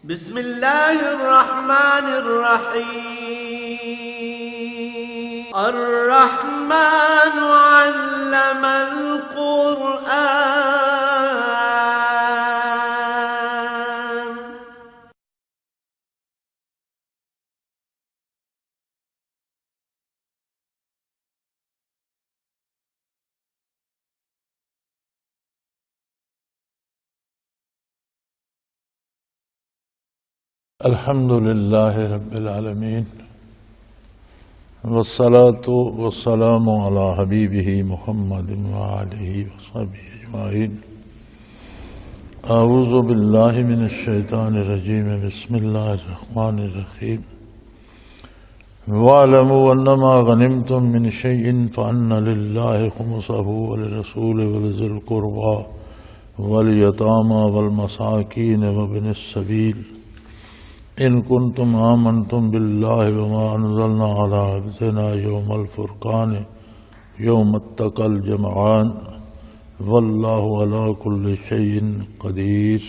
بسم الله الرحمن الرحيم. الرحمن علم القرآن. الحمد لله رب العالمين والصلاة والسلام على حبيبه محمد وآله وصحبه أجمعين. أعوذ بالله من الشيطان الرجيم. بسم الله الرحمن الرحيم. واعلموا أنما غنمتم من شيء فأن لله خمسه وللرسول ولذي القربى واليتامى والمساكين وابن السبيل إن كنتم آمنتم بالله وما أنزلنا على عبدنا يوم الفرقان يوم التقى الجمعان والله على كل شيء قدير.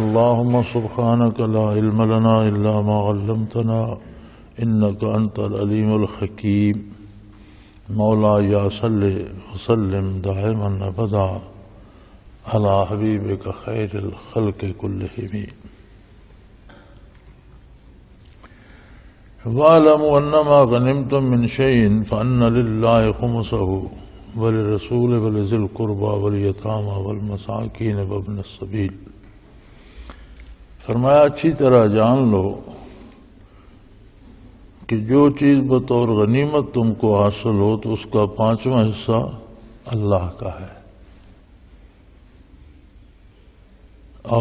اللهم سبحانك لا علم لنا إلا ما علمتنا إنك أنت العليم الحكيم. مولاي صل وسلم دائما أبدا على حبيبك خير الخلق كلهم. وَاعْلَمُوا أَنَّمَا غَنِمْتُم مِّن شَيْءٍ فَأَنَّ لِلَّهِ خُمُسَهُ وَلِلرَّسُولِ وَلِذِي الْقُرْبَى وَالْيَتَامَى وَالْمَسَاكِينِ وَابْنِ السَّبِيلِ. فرمایا اچھی طرح جان لو کہ جو چیز بطور غنیمت تم کو حاصل ہو تو اس کا 5واں حصہ اللہ کا ہے،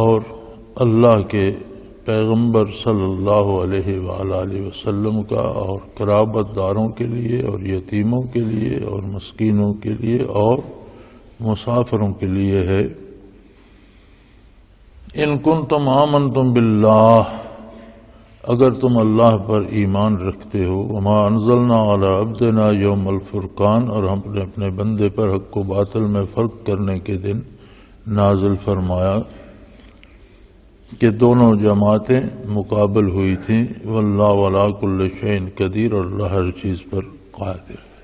اور اللہ کے پیغمبر صلی اللہ علیہ وآلہ وسلم کا، اور قرابت داروں کے لیے، اور یتیموں کے لیے، اور مسکینوں کے لیے، اور مسافروں کے لیے ہے. ان کنتم آمنتم باللہ، اگر تم اللہ پر ایمان رکھتے ہو. وما انزلنا علی عبدنا یوم الفرقان، اور ہم نے اپنے بندے پر حق و باطل میں فرق کرنے کے دن نازل فرمایا کہ دونوں جماعتیں مقابل ہوئی تھیں. واللہ علی کل شیء قدیر، اور اللہ ہر چیز پر قادر ہے.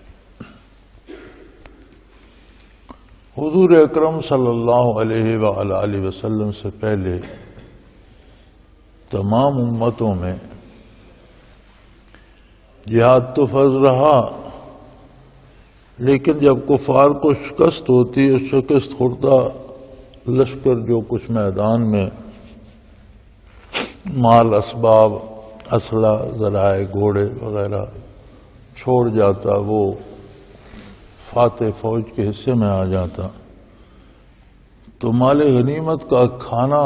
حضور اکرم صلی اللہ علیہ وآلہ وسلم سے پہلے تمام امتوں میں جہاد تو فرض رہا، لیکن جب کفار کو شکست ہوتی ہے، شکست خوردہ لشکر جو کچھ میدان میں مال، اسباب، اسلحہ، ذرائع، گھوڑے وغیرہ چھوڑ جاتا، وہ فاتح فوج کے حصے میں آ جاتا، تو مال غنیمت کا کھانا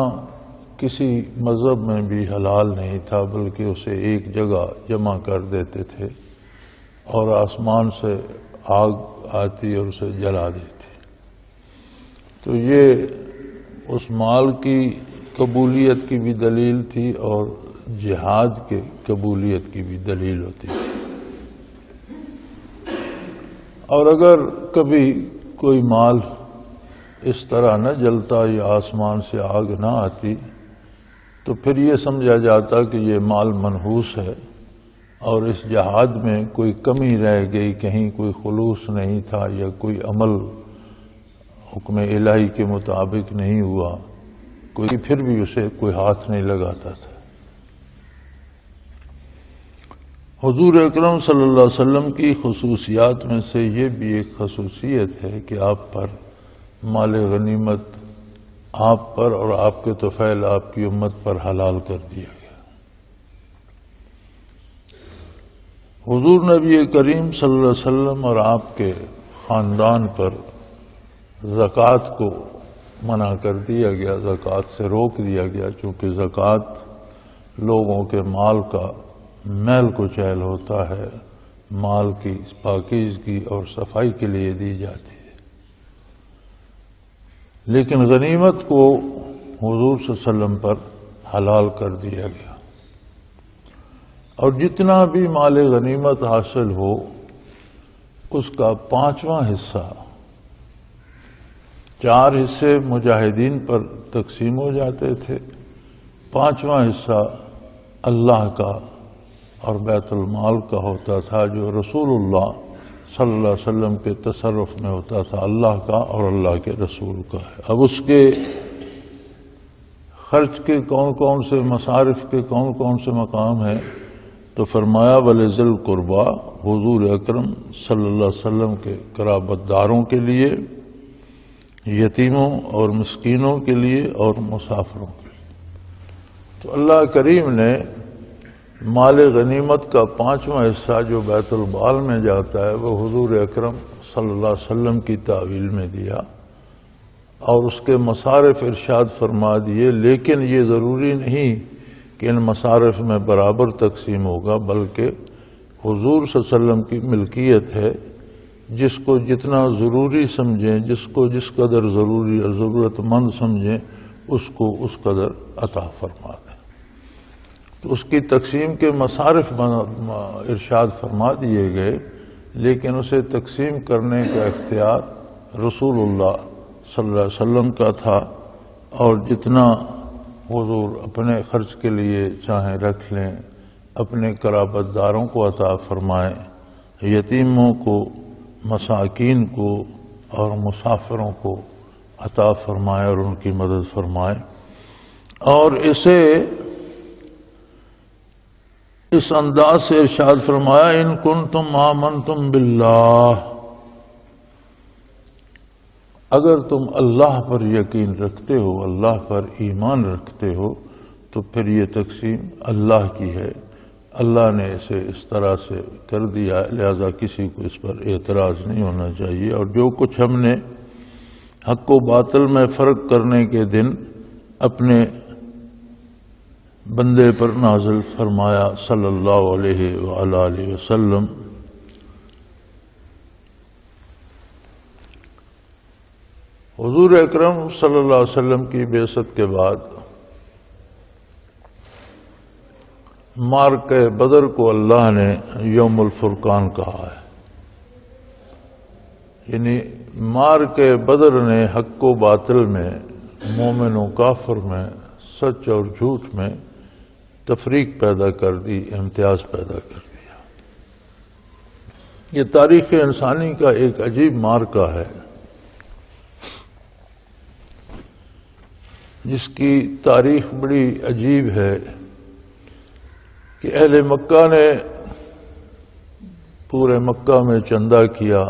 کسی مذہب میں بھی حلال نہیں تھا، بلکہ اسے ایک جگہ جمع کر دیتے تھے اور آسمان سے آگ آتی اور اسے جلا دیتی. تو یہ اس مال کی قبولیت کی بھی دلیل تھی اور جہاد کے قبولیت کی بھی دلیل ہوتی تھی. اور اگر کبھی کوئی مال اس طرح نہ جلتا یا آسمان سے آگ نہ آتی تو پھر یہ سمجھا جاتا کہ یہ مال منحوس ہے اور اس جہاد میں کوئی کمی رہ گئی، کہیں کوئی خلوص نہیں تھا یا کوئی عمل حکم الہی کے مطابق نہیں ہوا، کوئی پھر بھی اسے کوئی ہاتھ نہیں لگاتا تھا. حضور اکرم صلی اللہ علیہ وسلم کی خصوصیات میں سے یہ بھی ایک خصوصیت ہے کہ آپ پر مال غنیمت، آپ پر اور آپ کے طفیل، آپ کی امت پر حلال کر دیا گیا. حضور نبی کریم صلی اللہ علیہ وسلم اور آپ کے خاندان پر زکوٰۃ کو منع کر دیا گیا، زکوٰۃ سے روک دیا گیا، چونکہ زکوٰۃ لوگوں کے مال کا میل کچیل ہوتا ہے، مال کی پاکیزگی اور صفائی کے لیے دی جاتی ہے. لیکن غنیمت کو حضور صلی اللہ علیہ وسلم پر حلال کر دیا گیا، اور جتنا بھی مال غنیمت حاصل ہو اس کا 5واں حصہ 4 حصے مجاہدین پر تقسیم ہو جاتے تھے، 5واں حصہ اللہ کا اور بیت المال کا ہوتا تھا، جو رسول اللہ صلی اللہ علیہ وسلم کے تصرف میں ہوتا تھا، اللہ کا اور اللہ کے رسول کا ہے۔ اب اس کے خرچ کے کون کون سے، مصارف کے کون کون سے مقام ہیں، تو فرمایا وَلِذِی الْقُرْبَى، حضور اکرم صلی اللہ علیہ وسلم کے قرابت داروں کے لیے، یتیموں اور مسکینوں کے لیے اور مسافروں کے لیے۔ تو اللہ کریم نے مال غنیمت کا 5واں حصہ جو بیت المال میں جاتا ہے وہ حضور اکرم صلی اللہ علیہ وسلم کی تعویل میں دیا اور اس کے مصارف ارشاد فرما دیے، لیکن یہ ضروری نہیں کہ ان مصارف میں برابر تقسیم ہوگا، بلکہ حضور صلی اللہ علیہ وسلم کی ملکیت ہے، جس کو جتنا ضروری سمجھیں، جس کو جس قدر ضروری اور ضرورت مند سمجھیں، اس کو اس قدر عطا فرما دیں۔ تو اس کی تقسیم کے مصارف ارشاد فرما دیے گئے، لیکن اسے تقسیم کرنے کا اختیار رسول اللہ صلی اللہ علیہ وسلم کا تھا، اور جتنا حضور اپنے خرچ کے لیے چاہیں رکھ لیں، اپنے قرابت داروں کو عطا فرمائیں، یتیموں کو، مساکین کو اور مسافروں کو عطا فرمائیں اور ان کی مدد فرمائیں۔ اور اسے اس انداز سے ارشاد فرمایا ان کنتم آمنتم باللہ، اگر تم اللہ پر یقین رکھتے ہو، اللہ پر ایمان رکھتے ہو، تو پھر یہ تقسیم اللہ کی ہے، اللہ نے اسے اس طرح سے کر دیا ہے، لہذا کسی کو اس پر اعتراض نہیں ہونا چاہیے۔ اور جو کچھ ہم نے حق و باطل میں فرق کرنے کے دن اپنے بندے پر نازل فرمایا صلی اللہ علیہ وآلہ وسلم، حضور اکرم صلی اللہ علیہ وسلم کی بعثت کے بعد معرکہ بدر کو اللہ نے یوم الفرقان کہا ہے، یعنی معرکہ بدر نے حق و باطل میں، مومن و کافر میں، سچ اور جھوٹ میں تفریق پیدا کر دی، امتیاز پیدا کر دیا۔ یہ تاریخ انسانی کا ایک عجیب معرکہ ہے، جس کی تاریخ بڑی عجیب ہے کہ اہل مکہ نے پورے مکہ میں چندہ کیا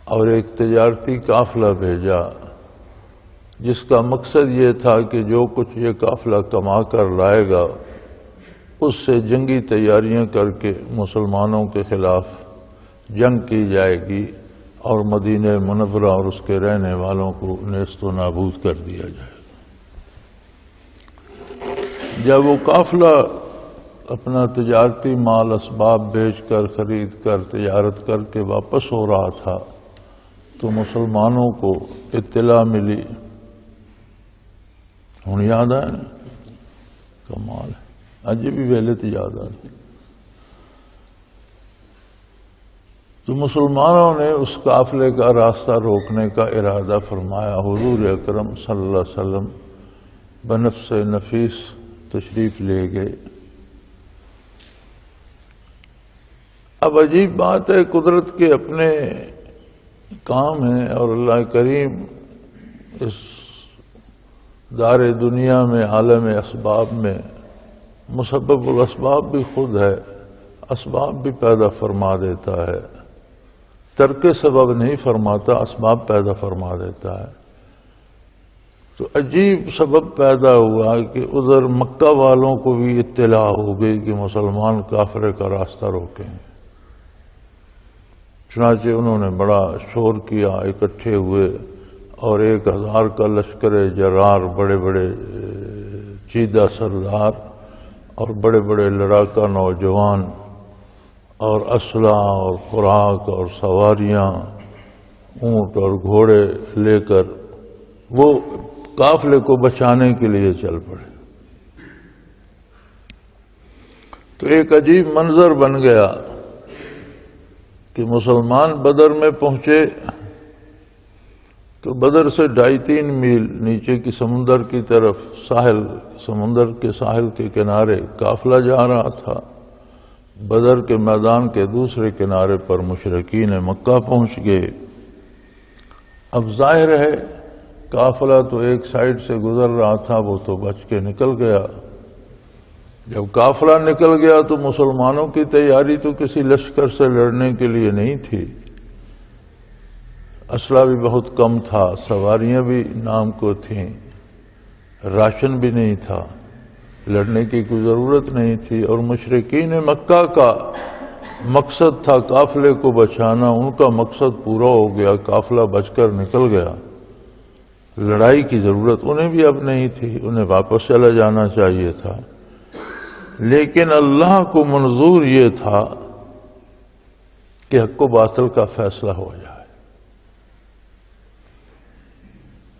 اور ایک تجارتی قافلہ بھیجا، جس کا مقصد یہ تھا کہ جو کچھ یہ قافلہ کما کر لائے گا اس سے جنگی تیاریاں کر کے مسلمانوں کے خلاف جنگ کی جائے گی اور مدینہ منورہ اور اس کے رہنے والوں کو نیست و نابود کر دیا جائے گا۔ جب وہ قافلہ اپنا تجارتی مال اسباب بیچ کر، خرید کر، تجارت کر کے واپس ہو رہا تھا تو مسلمانوں کو اطلاع ملی، ہوں یاد آئے نا، کمال ہے، اج بھی ویلے تو یاد آئے۔ تو مسلمانوں نے اس قافلے کا راستہ روکنے کا ارادہ فرمایا، حضور اکرم صلی اللہ علیہ وسلم بنفس نفیس تشریف لے گئے۔ اب عجیب بات ہے، قدرت کے اپنے کام ہیں اور اللہ کریم اس دار دنیا میں، عالم اسباب میں مسبب الاسباب بھی خود ہے، اسباب بھی پیدا فرما دیتا ہے، ترک سبب نہیں فرماتا، اسباب پیدا فرما دیتا ہے۔ تو عجیب سبب پیدا ہوا کہ ادھر مکہ والوں کو بھی اطلاع ہو گئی کہ مسلمان کافرے کا راستہ روکیں، چنانچہ انہوں نے بڑا شور کیا، اکٹھے ہوئے اور 1000 کا لشکر جرار، بڑے بڑے چیدہ سردار اور بڑے بڑے لڑاکا نوجوان اور اسلحہ اور خوراک اور سواریاں، اونٹ اور گھوڑے لے کر وہ قافلے کو بچانے کے لیے چل پڑے۔ تو ایک عجیب منظر بن گیا کہ مسلمان بدر میں پہنچے تو بدر سے 2.5-3 میل نیچے کی سمندر کی طرف سمندر کے ساحل کے کنارے قافلہ جا رہا تھا۔ بدر کے میدان کے دوسرے کنارے پر مشرکین مکہ پہنچ گئے۔ اب ظاہر ہے قافلہ تو ایک سائیڈ سے گزر رہا تھا، وہ تو بچ کے نکل گیا۔ جب قافلہ نکل گیا تو مسلمانوں کی تیاری تو کسی لشکر سے لڑنے کے لیے نہیں تھی، اسلحہ بھی بہت کم تھا، سواریاں بھی نام کو تھیں، راشن بھی نہیں تھا، لڑنے کی کوئی ضرورت نہیں تھی۔ اور مشرکین مکہ کا مقصد تھا قافلے کو بچانا، ان کا مقصد پورا ہو گیا، قافلہ بچ کر نکل گیا۔ لڑائی کی ضرورت انہیں بھی اب نہیں تھی، انہیں واپس چلا جانا چاہیے تھا۔ لیکن اللہ کو منظور یہ تھا کہ حق و باطل کا فیصلہ ہو جائے۔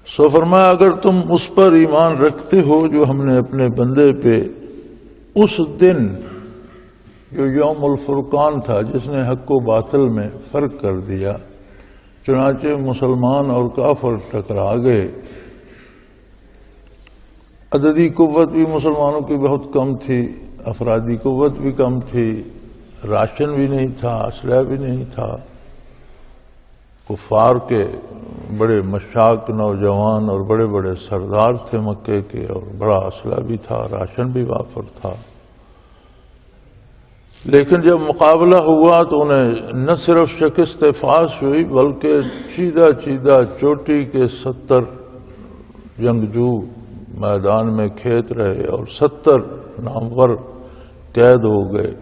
سو فرمایا اگر تم اس پر ایمان رکھتے ہو جو ہم نے اپنے بندے پہ اس دن، جو یوم الفرقان تھا، جس نے حق و باطل میں فرق کر دیا، چنانچہ مسلمان اور کافر ٹکرا گئے۔ عددی قوت بھی مسلمانوں کی بہت کم تھی، افرادی قوت بھی کم تھی، راشن بھی نہیں تھا، اسلحہ بھی نہیں تھا۔ کفار کے بڑے مشاق نوجوان اور بڑے بڑے سردار تھے مکے کے، اور بڑا اسلحہ بھی تھا، راشن بھی وافر تھا۔ لیکن جب مقابلہ ہوا تو انہیں نہ صرف شکست فاش ہوئی بلکہ چیدہ چوٹی کے 70 جنگجو میدان میں کھیت رہے، اور 70 نامور قید ہو گئے،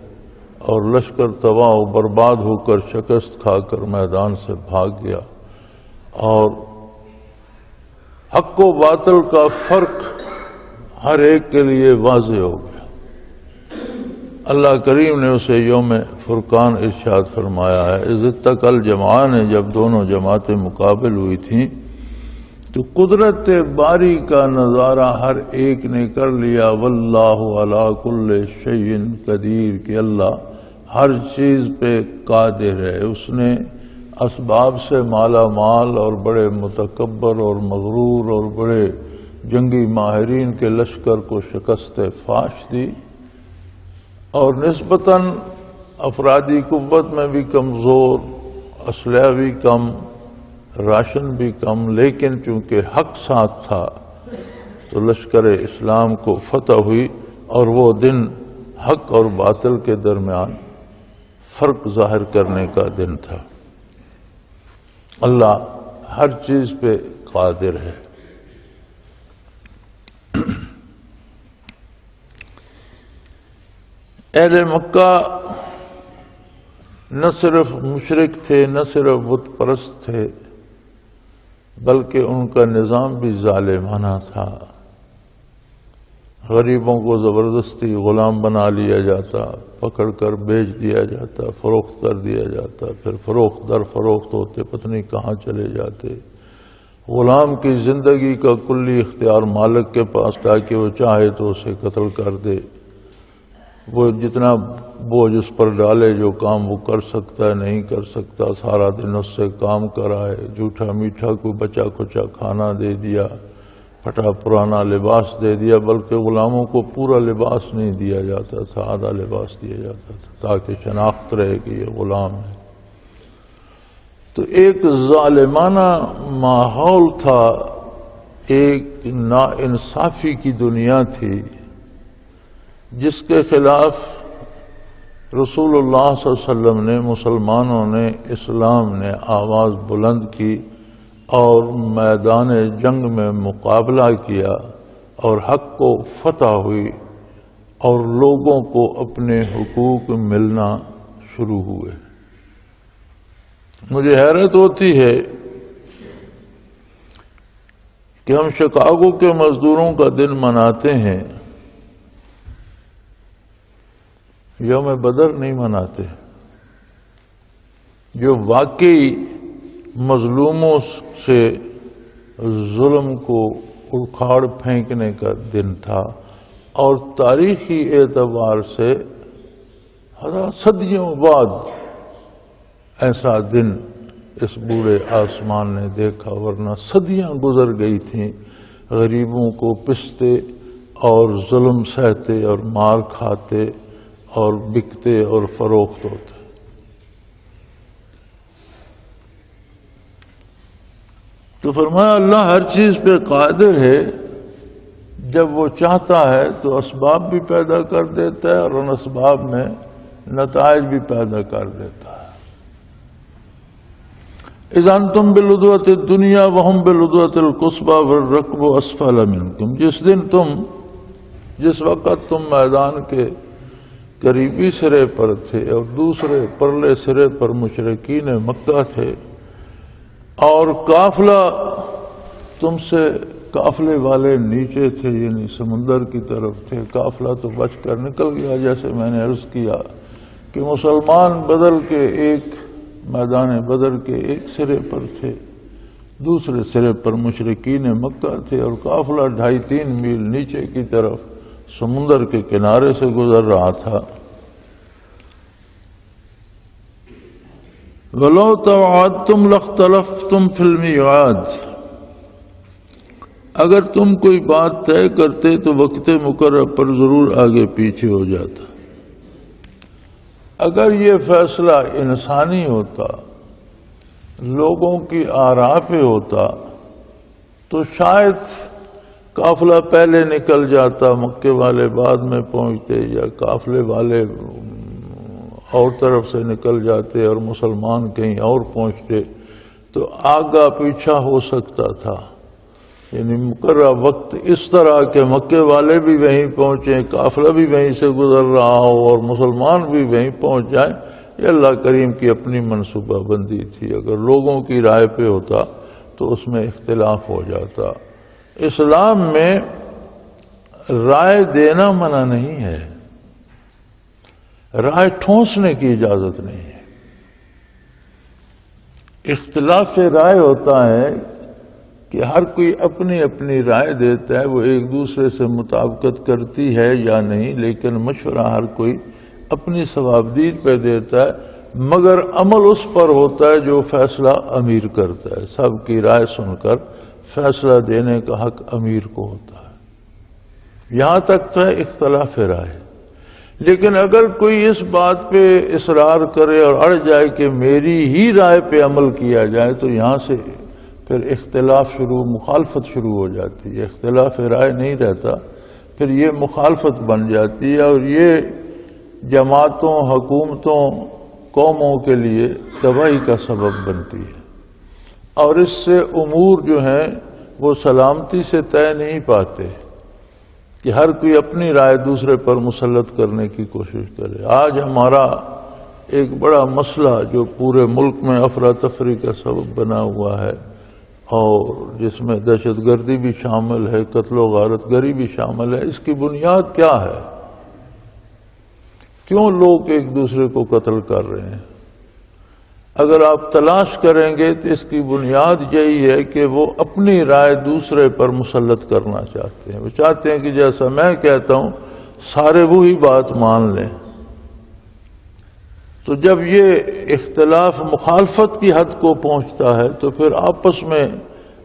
اور لشکر تباہ و برباد ہو کر شکست کھا کر میدان سے بھاگ گیا۔ اور حق و باطل کا فرق ہر ایک کے لیے واضح ہو گیا۔ اللہ کریم نے اسے یوم فرقان ارشاد فرمایا ہے، اذ التقى الجمعان، جب دونوں جماعتیں مقابل ہوئی تھیں تو قدرت باری کا نظارہ ہر ایک نے کر لیا۔ واللہ علی کل شیء قدیر، کہ اللہ ہر چیز پہ قادر ہے۔ اس نے اسباب سے مالا مال اور بڑے متکبر اور مغرور اور بڑے جنگی ماہرین کے لشکر کو شکست فاش دی، اور نسبتاً افرادی قوت میں بھی کمزور، اسلحہ بھی کم، راشن بھی کم، لیکن چونکہ حق ساتھ تھا تو لشکر اسلام کو فتح ہوئی، اور وہ دن حق اور باطل کے درمیان فرق ظاہر کرنے کا دن تھا۔ اللہ ہر چیز پہ قادر ہے۔ اہل مکہ نہ صرف مشرک تھے، نہ صرف بت پرست تھے، بلکہ ان کا نظام بھی ظالمانہ تھا۔ غریبوں کو زبردستی غلام بنا لیا جاتا، پکڑ کر بیچ دیا جاتا، فروخت کر دیا جاتا، پھر فروخت در فروخت ہوتے پتہ نہیں کہاں چلے جاتے۔ غلام کی زندگی کا کلی اختیار مالک کے پاس، تاکہ وہ چاہے تو اسے قتل کر دے، وہ جتنا بوجھ اس پر ڈالے، جو کام وہ کر سکتا ہے نہیں کر سکتا، سارا دن اس سے کام کرائے، جھوٹا میٹھا کوئی بچا کچا کھانا دے دیا، پھٹا پرانا لباس دے دیا، بلکہ غلاموں کو پورا لباس نہیں دیا جاتا تھا، آدھا لباس دیا جاتا تھا تاکہ شناخت رہے کہ یہ غلام ہے۔ تو ایک ظالمانہ ماحول تھا، ایک ناانصافی کی دنیا تھی، جس کے خلاف رسول اللہ صلی اللہ علیہ وسلم نے، مسلمانوں نے، اسلام نے آواز بلند کی اور میدان جنگ میں مقابلہ کیا، اور حق کو فتح ہوئی، اور لوگوں کو اپنے حقوق ملنا شروع ہوئے۔ مجھے حیرت ہوتی ہے کہ ہم شکاگو کے مزدوروں کا دن مناتے ہیں، یوم بدر نہیں مناتے، جو واقعی مظلوموں سے ظلم کو اکھاڑ پھینکنے کا دن تھا، اور تاریخی اعتبار سے صدیوں بعد ایسا دن اس بوڑھے آسمان نے دیکھا، ورنہ صدیاں گزر گئی تھیں غریبوں کو پستے اور ظلم سہتے اور مار کھاتے اور بکتے اور فروخت ہوتے۔ تو فرمایا اللہ ہر چیز پہ قادر ہے، جب وہ چاہتا ہے تو اسباب بھی پیدا کر دیتا ہے اور ان اسباب میں نتائج بھی پیدا کر دیتا ہے۔ اذا انتم بالعدوۃ الدنیا وهم بالعدوۃ القصویٰ والرکب اسفل منکم، جس وقت تم میدان کے قریبی سرے پر تھے اور دوسرے پرلے سرے پر مشرکین مکہ تھے، اور قافلہ تم سے قافلے والے نیچے تھے، یعنی سمندر کی طرف تھے۔ قافلہ تو بچ کر نکل گیا، جیسے میں نے عرض کیا کہ مسلمان بدر کے میدان بدر کے ایک سرے پر تھے، دوسرے سرے پر مشرکین مکہ تھے، اور قافلہ 2.5-3 میل نیچے کی طرف سمندر کے کنارے سے گزر رہا تھا۔ وَلَوْ تَوَعَدْتُمْ لَاخْتَلَفْتُمْ فِي الْمِيعَادِ، اگر تم کوئی بات طے کرتے تو وقت مقرر پر ضرور آگے پیچھے ہو جاتا۔ اگر یہ فیصلہ انسانی ہوتا، لوگوں کی آراء پہ ہوتا، تو شاید قافلہ پہلے نکل جاتا، مکے والے بعد میں پہنچتے، یا قافلے والے اور طرف سے نکل جاتے اور مسلمان کہیں اور پہنچتے، تو آگا پیچھا ہو سکتا تھا۔ یعنی مقررہ وقت اس طرح کہ مکے والے بھی وہیں پہنچیں، قافلہ بھی وہیں سے گزر رہا ہو اور مسلمان بھی وہیں پہنچ جائیں، یہ اللہ کریم کی اپنی منصوبہ بندی تھی۔ اگر لوگوں کی رائے پہ ہوتا تو اس میں اختلاف ہو جاتا۔ اسلام میں رائے دینا منع نہیں ہے، رائے ٹھونسنے کی اجازت نہیں ہے۔ اختلاف رائے ہوتا ہے کہ ہر کوئی اپنی اپنی رائے دیتا ہے، وہ ایک دوسرے سے مطابقت کرتی ہے یا نہیں، لیکن مشورہ ہر کوئی اپنی ثوابدید پہ دیتا ہے، مگر عمل اس پر ہوتا ہے جو فیصلہ امیر کرتا ہے۔ سب کی رائے سن کر فیصلہ دینے کا حق امیر کو ہوتا ہے۔ یہاں تک تو ہے اختلاف رائے، لیکن اگر کوئی اس بات پہ اصرار کرے اور اڑ جائے کہ میری ہی رائے پہ عمل کیا جائے، تو یہاں سے پھر اختلاف مخالفت شروع ہو جاتی ہے۔ اختلاف رائے نہیں رہتا، پھر یہ مخالفت بن جاتی ہے، اور یہ جماعتوں، حکومتوں، قوموں کے لیے تباہی کا سبب بنتی ہے، اور اس سے امور جو ہیں وہ سلامتی سے طے نہیں پاتے کہ ہر کوئی اپنی رائے دوسرے پر مسلط کرنے کی کوشش کرے۔ آج ہمارا ایک بڑا مسئلہ جو پورے ملک میں افراتفری کا سبب بنا ہوا ہے، اور جس میں دہشت گردی بھی شامل ہے، قتل و غارت گری بھی شامل ہے، اس کی بنیاد کیا ہے؟ کیوں لوگ ایک دوسرے کو قتل کر رہے ہیں؟ اگر آپ تلاش کریں گے تو اس کی بنیاد یہی ہے کہ وہ اپنی رائے دوسرے پر مسلط کرنا چاہتے ہیں۔ وہ چاہتے ہیں کہ جیسا میں کہتا ہوں سارے وہی بات مان لیں۔ تو جب یہ اختلاف مخالفت کی حد کو پہنچتا ہے تو پھر آپس میں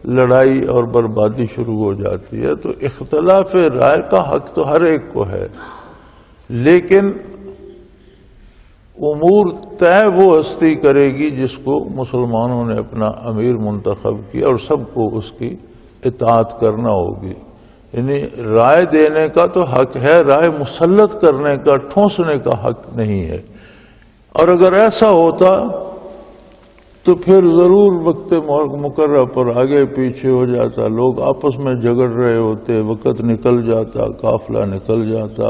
لڑائی اور بربادی شروع ہو جاتی ہے۔ تو اختلاف رائے کا حق تو ہر ایک کو ہے، لیکن امور طے وہ ہستی کرے گی جس کو مسلمانوں نے اپنا امیر منتخب کیا، اور سب کو اس کی اطاعت کرنا ہوگی۔ یعنی رائے دینے کا تو حق ہے، رائے مسلط کرنے کا، ٹھونسنے کا حق نہیں ہے۔ اور اگر ایسا ہوتا تو پھر ضرور وقت مقررہ پر آگے پیچھے ہو جاتا، لوگ آپس میں جھگڑ رہے ہوتے، وقت نکل جاتا، قافلہ نکل جاتا،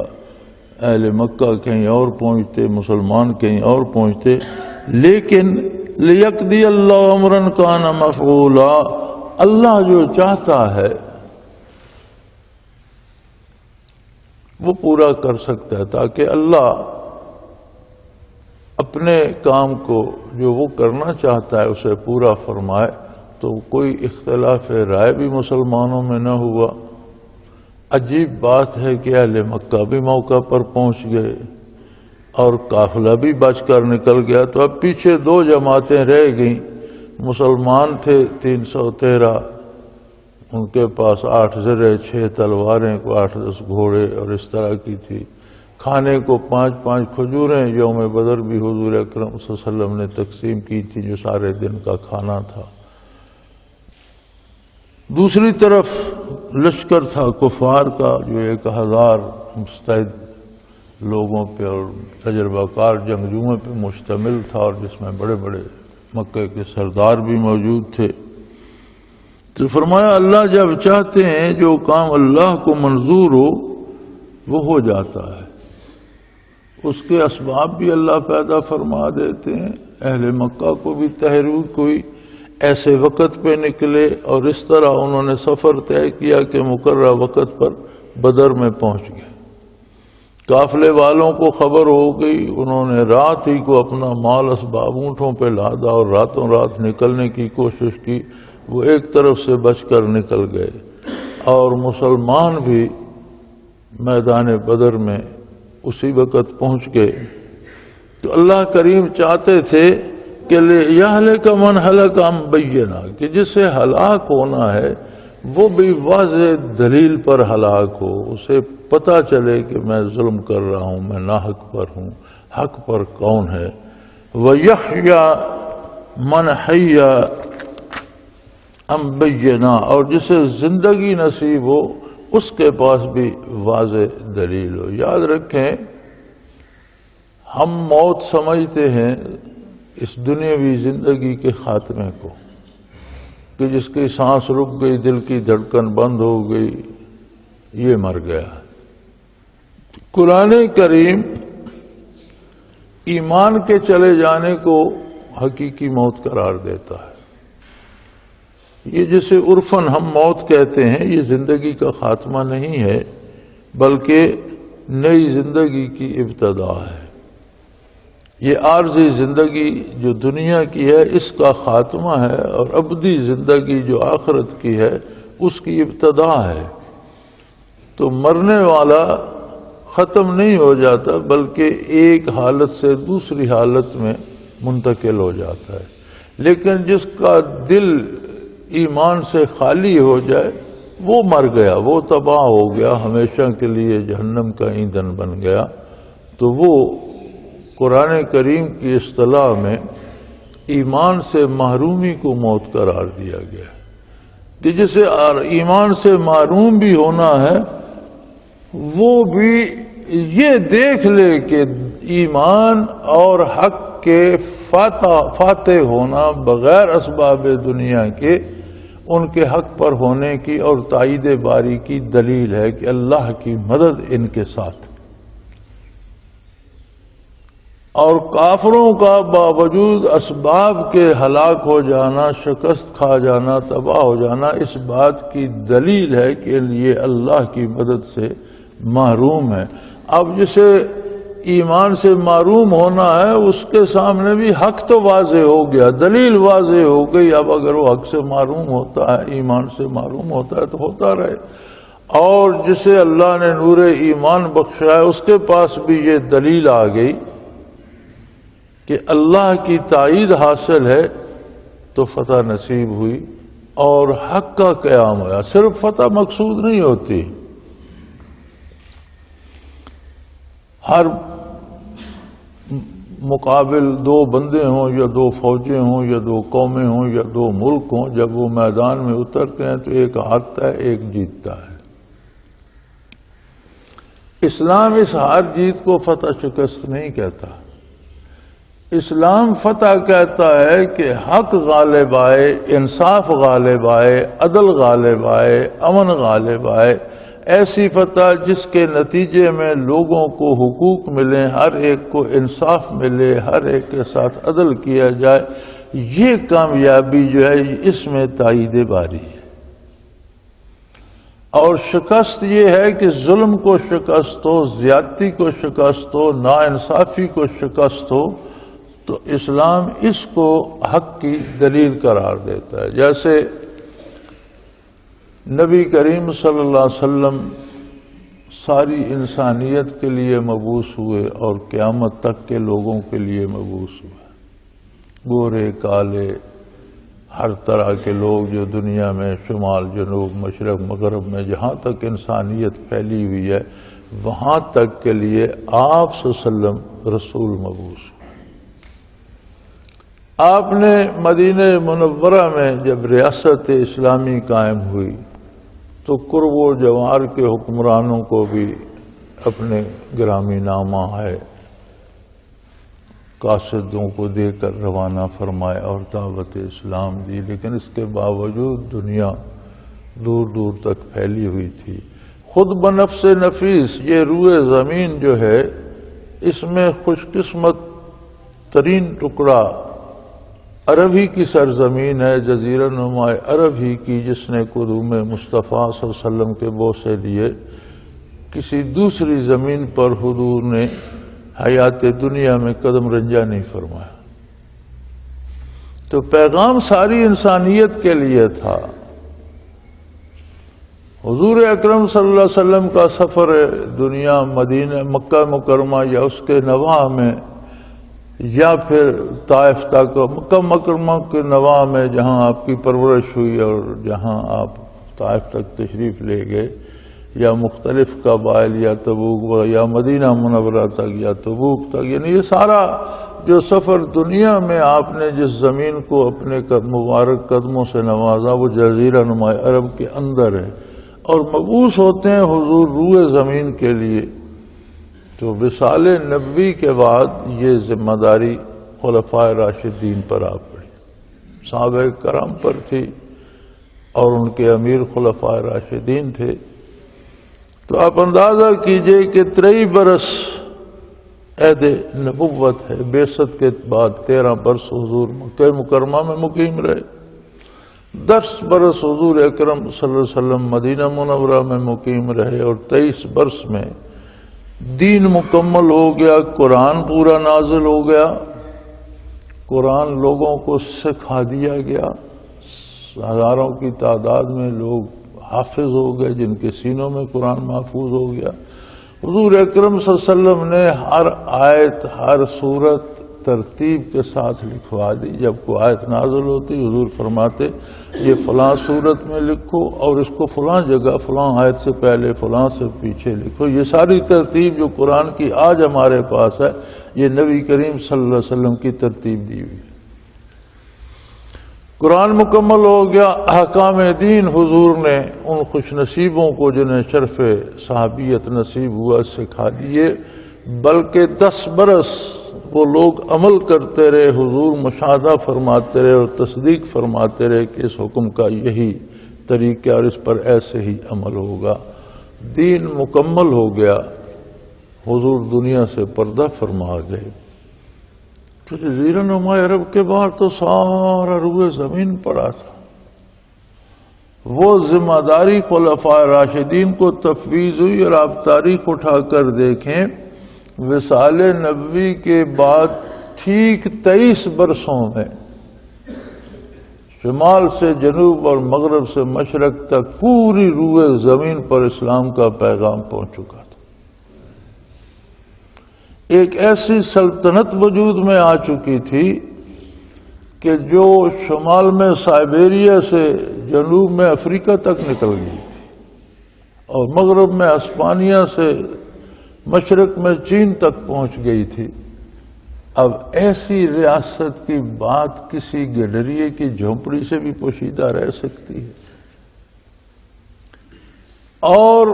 اہل مکہ کہیں اور پہنچتے، مسلمان کہیں اور پہنچتے۔ لیکن لِيَقْضِيَ اللَّهُ أَمْرًا كَانَ مَفْعُولًا، اللہ جو چاہتا ہے وہ پورا کر سکتا ہے، تاکہ اللہ اپنے کام کو جو وہ کرنا چاہتا ہے اسے پورا فرمائے۔ تو کوئی اختلاف رائے بھی مسلمانوں میں نہ ہوا۔ عجیب بات ہے کہ اہل مکہ بھی موقع پر پہنچ گئے اور قافلہ بھی بچ کر نکل گیا، تو اب پیچھے دو جماعتیں رہ گئیں۔ مسلمان تھے 313، ان کے پاس 8 زرے، 6 تلواریں، 8-10 گھوڑے اور اس طرح کی تھی۔ کھانے کو 5-5 کھجوریں یوم بدر بھی حضور اکرم صلی اللہ علیہ وسلم نے تقسیم کی تھی، جو سارے دن کا کھانا تھا۔ دوسری طرف لشکر تھا کفار کا، جو 1000 مستعد لوگوں پہ اور تجربہ کار جنگجوؤں پہ مشتمل تھا، اور جس میں بڑے بڑے مکے کے سردار بھی موجود تھے۔ تو فرمایا اللہ جب چاہتے ہیں جو کام اللہ کو منظور ہو وہ ہو جاتا ہے، اس کے اسباب بھی اللہ پیدا فرما دیتے ہیں۔ اہل مکہ کو بھی تحریک ہوئی، ایسے وقت پہ نکلے، اور اس طرح انہوں نے سفر طے کیا کہ مقررہ وقت پر بدر میں پہنچ گئے۔ قافلے والوں کو خبر ہو گئی، انہوں نے رات ہی کو اپنا مال اسباب اونٹوں پہ لادا اور راتوں رات نکلنے کی کوشش کی۔ وہ ایک طرف سے بچ کر نکل گئے، اور مسلمان بھی میدان بدر میں اسی وقت پہنچ گئے۔ تو اللہ کریم چاہتے تھے کہ یہلک من ہلک عن بینہ، کہ جسے ہلاک ہونا ہے وہ بھی واضح دلیل پر ہلاک ہو، اسے پتہ چلے کہ میں ظلم کر رہا ہوں، میں ناحق پر ہوں، حق پر کون ہے۔ وَيَحْيَا مَنْ حَيَّا عَنْ بَيِّنَةٍ، اور جسے زندگی نصیب ہو اس کے پاس بھی واضح دلیل ہو۔ یاد رکھیں، ہم موت سمجھتے ہیں اس دنیاوی زندگی کے خاتمے کو، کہ جس کی سانس رک گئی، دل کی دھڑکن بند ہو گئی، یہ مر گیا۔ قرآن کریم ایمان کے چلے جانے کو حقیقی موت قرار دیتا ہے۔ یہ جسے عرفاً ہم موت کہتے ہیں، یہ زندگی کا خاتمہ نہیں ہے، بلکہ نئی زندگی کی ابتدا ہے۔ یہ عارضی زندگی جو دنیا کی ہے اس کا خاتمہ ہے، اور ابدی زندگی جو آخرت کی ہے اس کی ابتدا ہے۔ تو مرنے والا ختم نہیں ہو جاتا، بلکہ ایک حالت سے دوسری حالت میں منتقل ہو جاتا ہے۔ لیکن جس کا دل ایمان سے خالی ہو جائے وہ مر گیا، وہ تباہ ہو گیا، ہمیشہ کے لیے جہنم کا ایندھن بن گیا۔ تو وہ قرآن کریم کی اصطلاح میں ایمان سے محرومی کو موت قرار دیا گیا ہے، کہ جسے ایمان سے محروم بھی ہونا ہے وہ بھی یہ دیکھ لے کہ ایمان اور حق کے فاتح ہونا بغیر اسباب دنیا کے ان کے حق پر ہونے کی اور تائید باری کی دلیل ہے کہ اللہ کی مدد ان کے ساتھ۔ اور کافروں کا باوجود اسباب کے ہلاک ہو جانا، شکست کھا جانا، تباہ ہو جانا، اس بات کی دلیل ہے کہ یہ اللہ کی مدد سے محروم ہے۔ اب جسے ایمان سے محروم ہونا ہے اس کے سامنے بھی حق تو واضح ہو گیا، دلیل واضح ہو گئی۔ اب اگر وہ حق سے محروم ہوتا ہے، ایمان سے محروم ہوتا ہے تو ہوتا رہے۔ اور جسے اللہ نے نور ایمان بخشا ہے اس کے پاس بھی یہ دلیل آ گئی کہ اللہ کی تائید حاصل ہے تو فتح نصیب ہوئی اور حق کا قیام ہوا۔ صرف فتح مقصود نہیں ہوتی، ہر مقابل دو بندے ہوں یا دو فوجیں ہوں یا دو قومیں ہوں یا دو ملک ہوں، جب وہ میدان میں اترتے ہیں تو ایک ہارتا ہے ایک جیتتا ہے۔ اسلام اس ہار جیت کو فتح شکست نہیں کہتا، اسلام فتح کہتا ہے کہ حق غالب آئے، انصاف غالب آئے، عدل غالب آئے، امن غالب آئے، ایسی فتح جس کے نتیجے میں لوگوں کو حقوق ملیں، ہر ایک کو انصاف ملے، ہر ایک کے ساتھ عدل کیا جائے۔ یہ کامیابی جو ہے اس میں تائید باری ہے۔ اور شکست یہ ہے کہ ظلم کو شکست ہو، زیادتی کو شکست ہو، ناانصافی کو شکست ہو، تو اسلام اس کو حق کی دلیل قرار دیتا ہے۔ جیسے نبی کریم صلی اللہ علیہ وسلم ساری انسانیت کے لیے مبعوث ہوئے اور قیامت تک کے لوگوں کے لیے مبعوث ہوئے، گورے کالے، ہر طرح کے لوگ جو دنیا میں شمال جنوب مشرق مغرب میں جہاں تک انسانیت پھیلی ہوئی ہے وہاں تک کے لیے آپ صلی اللہ علیہ وسلم رسول مبعوث. آپ نے مدینہ منورہ میں جب ریاست اسلامی قائم ہوئی تو قرب و جوار کے حکمرانوں کو بھی اپنے گرامی نامہ ہے قاصدوں کو دے کر روانہ فرمائے اور دعوت اسلام دی، لیکن اس کے باوجود دنیا دور دور تک پھیلی ہوئی تھی. خود بنفس نفیس یہ روئے زمین جو ہے اس میں خوش قسمت ترین ٹکڑا عرب ہی کی سرزمین ہے، جزیرہ نما عرب ہی کی، جس نے قدوم مصطفیٰ صلی اللہ علیہ وسلم کے بوسے لیے کسی دوسری زمین پر حضور نے حیات دنیا میں قدم رنجہ نہیں فرمایا. تو پیغام ساری انسانیت کے لیے تھا. حضور اکرم صلی اللہ علیہ وسلم کا سفر دنیا مدینہ مکہ مکرمہ یا اس کے نواح میں یا پھر طائف تک، مکہ مکرمہ کے نواح میں جہاں آپ کی پرورش ہوئی اور جہاں آپ طائف تک تشریف لے گئے، یا مختلف قبائل یا تبوک یا مدینہ منورہ تک یا تبوک تک، یعنی یہ سارا جو سفر دنیا میں آپ نے جس زمین کو اپنے مبارک قدموں سے نوازا وہ جزیرہ نما عرب کے اندر ہے، اور مبعوث ہوتے ہیں حضور روئے زمین کے لیے. تو وصال نبوی کے بعد یہ ذمہ داری خلفائے راشدین پر آ پڑی، صحابہ کرام پر تھی اور ان کے امیر خلفائے راشدین تھے. تو آپ اندازہ کیجئے کہ 23 برس عہد نبوت ہے، بعثت کے بعد 13 برس حضور مکہ مکرمہ میں مقیم رہے، 10 برس حضور اکرم صلی اللہ علیہ وسلم مدینہ منورہ میں مقیم رہے، اور 23 برس میں دین مکمل ہو گیا، قرآن پورا نازل ہو گیا، قرآن لوگوں کو سکھا دیا گیا، ہزاروں کی تعداد میں لوگ حافظ ہو گئے جن کے سینوں میں قرآن محفوظ ہو گیا. حضور اکرم صلی اللہ علیہ وسلم نے ہر آیت ہر سورت ترتیب کے ساتھ لکھوا دی. جب کوئی آیت نازل ہوتی حضور فرماتے یہ فلاں سورت میں لکھو اور اس کو فلاں جگہ فلاں آیت سے پہلے فلاں سے پیچھے لکھو. یہ ساری ترتیب جو قرآن کی آج ہمارے پاس ہے یہ نبی کریم صلی اللہ علیہ وسلم کی ترتیب دی ہوئی ہے. قرآن مکمل ہو گیا، احکام دین حضور نے ان خوش نصیبوں کو جنہیں شرف صحابیت نصیب ہوا سکھا دیے، بلکہ 10 برس وہ لوگ عمل کرتے رہے، حضور مشاہدہ فرماتے رہے اور تصدیق فرماتے رہے کہ اس حکم کا یہی طریقہ اور اس پر ایسے ہی عمل ہوگا. دین مکمل ہو گیا، حضور دنیا سے پردہ فرما گئے. تو جزیرہ نما عرب کے باہر تو سارا روئے زمین پڑا تھا. وہ ذمہ داری خلفائے راشدین کو تفویض ہوئی، اور آپ تاریخ اٹھا کر دیکھیں وصال نبوی کے بعد ٹھیک 23 برسوں میں شمال سے جنوب اور مغرب سے مشرق تک پوری روئے زمین پر اسلام کا پیغام پہنچ چکا تھا. ایک ایسی سلطنت وجود میں آ چکی تھی کہ جو شمال میں سائبیریا سے جنوب میں افریقہ تک نکل گئی تھی، اور مغرب میں اسپانیہ سے مشرق میں چین تک پہنچ گئی تھی. اب ایسی ریاست کی بات کسی گڈریے کی جھونپڑی سے بھی پوشیدہ رہ سکتی ہے؟ اور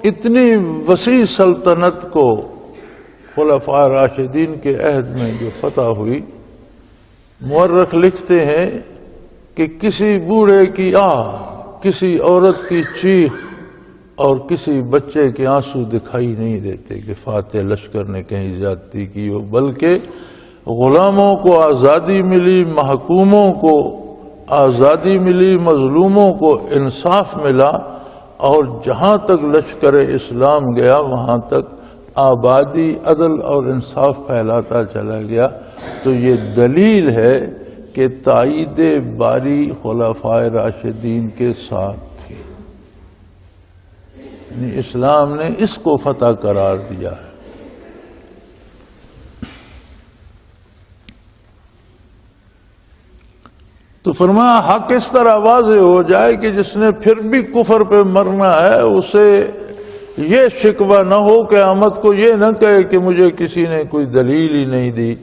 اتنی وسیع سلطنت کو خلفاء راشدین کے عہد میں جو فتح ہوئی، مورخ لکھتے ہیں کہ کسی بوڑھے کی آہ، کسی عورت کی چیخ اور کسی بچے کے آنسو دکھائی نہیں دیتے کہ فاتح لشکر نے کہیں زیادتی کی ہو، بلکہ غلاموں کو آزادی ملی، محکوموں کو آزادی ملی، مظلوموں کو انصاف ملا، اور جہاں تک لشکر اسلام گیا وہاں تک آبادی، عدل اور انصاف پھیلاتا چلا گیا. تو یہ دلیل ہے کہ تائید باری خلفائے راشدین کے ساتھ تھی، یعنی اسلام نے اس کو فتح قرار دیا ہے. تو تو فرمایا حق اس طرح واضح ہو جائے کہ جس نے پھر بھی کفر پہ مرنا ہے اسے یہ شکوہ نہ ہو، قیامت کو یہ نہ کہے کہ مجھے کسی نے کوئی دلیل ہی نہیں دی،